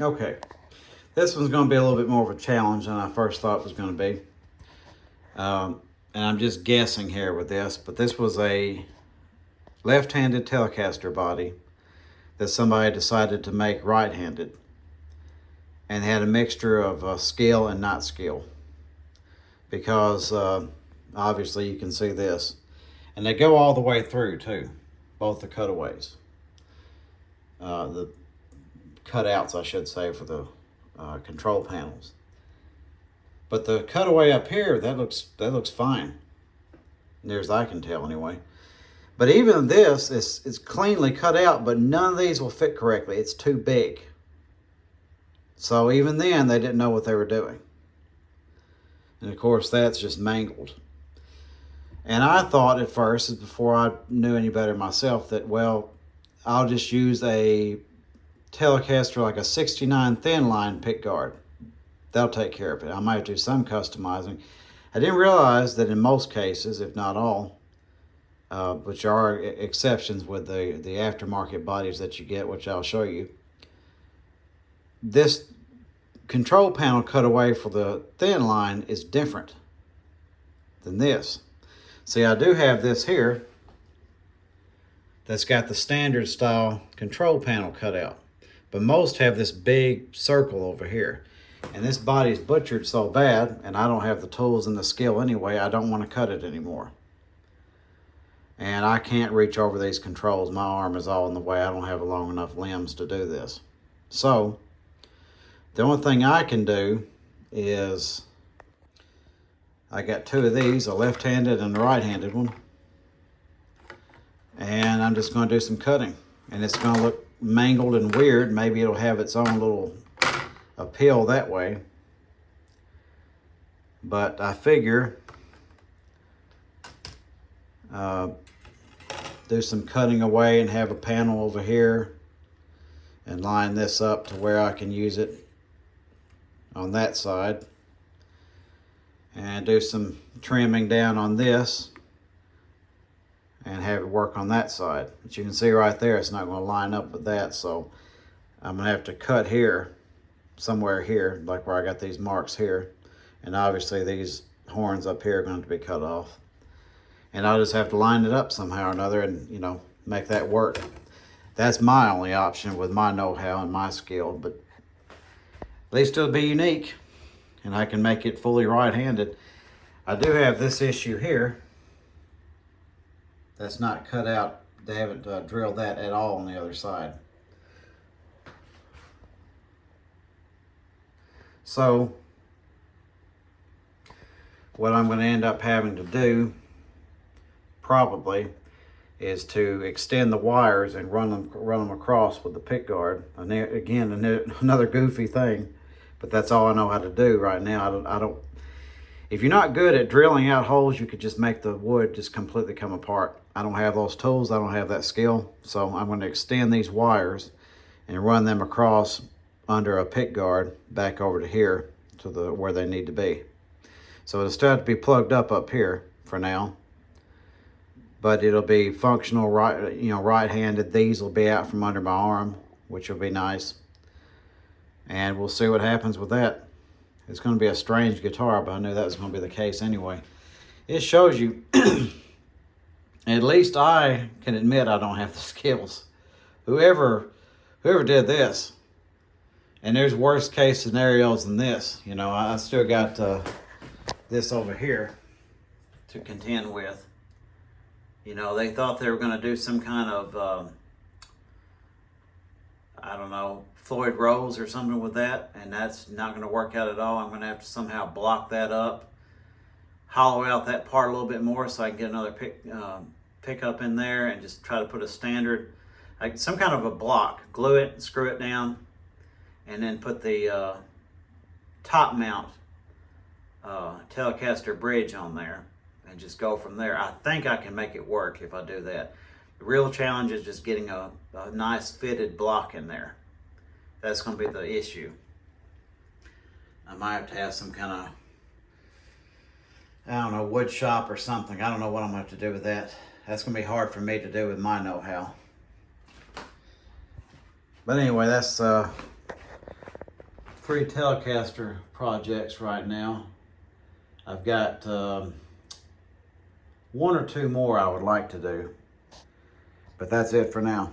Okay, this one's going to be a little bit more of a challenge than I first thought it was going to be. And I'm just guessing here with this, but this was a left-handed Telecaster body that somebody decided to make right-handed, and had a mixture of skill and not skill, because obviously you can see this, and they go all the way through too, both the cutaways, the cutouts I should say, for the control panels. But the cutaway up here, that looks fine, near as I can tell anyway. But even this is cleanly cut out, but none of these will fit correctly. It's too big. So even then, they didn't know what they were doing. And of course, that's just mangled. And I thought at first, before I knew any better myself, that, well, I'll just use a Telecaster like a 69 thin line pickguard. That'll take care of it. I might do some customizing. I didn't realize that in most cases, if not all, which are exceptions with the aftermarket bodies that you get, which I'll show you, this control panel cutaway for the thin line is different than this. See, I do have this here that's got the standard style control panel cut out, but most have this big circle over here. And this body's butchered so bad, and I don't have the tools and the skill anyway, I don't want to cut it anymore. And I can't reach over these controls. My arm is all in the way. I don't have long enough limbs to do this. So, the only thing I can do is, I got two of these, a left-handed and a right-handed one. And I'm just going to do some cutting. And it's going to look mangled and weird. Maybe it'll have its own little appeal that way. But I figure do some cutting away and have a panel over here and line this up to where I can use it on that side, and do some trimming down on this and have it work on that side. But you can see right there it's not going to line up with that, so I'm going to have to cut here, somewhere here, like where I got these marks here, and obviously these horns up here are going to be cut off. And I'll just have to line it up somehow or another and, you know, make that work. That's my only option with my know-how and my skill, but at least it'll be unique and I can make it fully right-handed. I do have this issue here that's not cut out. They haven't drilled that at all on the other side. So what I'm going to end up having to do probably is to extend the wires and run them across with the pick guard. And again, another goofy thing, but that's all I know how to do right now. I don't. If you're not good at drilling out holes, you could just make the wood just completely come apart. I don't have those tools. I don't have that skill. So I'm going to extend these wires and run them across under a pick guard back over to here to where they need to be. So it'll still have to be plugged up here for now, but it'll be functional right-handed. These will be out from under my arm, which will be nice. And we'll see what happens with that. It's going to be a strange guitar, but I knew that was going to be the case anyway. It shows you, at least I can admit I don't have the skills. Whoever did this, and there's worst case scenarios than this. You know, I still got this over here to contend with. You know, they thought they were going to do some kind of, I don't know, Floyd Rose or something with that, and that's not going to work out at all. I'm going to have to somehow block that up, hollow out that part a little bit more so I can get another pickup in there, and just try to put a standard, like some kind of a block, glue it, screw it down, and then put the top mount Telecaster bridge on there and just go from there. I think I can make it work if I do that. The real challenge is just getting a nice fitted block in there. That's going to be the issue. I might have to have some kind of, I don't know, wood shop or something. I don't know what I'm going to have to do with that. That's going to be hard for me to do with my know-how. But anyway, that's 3 Telecaster projects right now. I've got 1 or 2 more I would like to do, but that's it for now.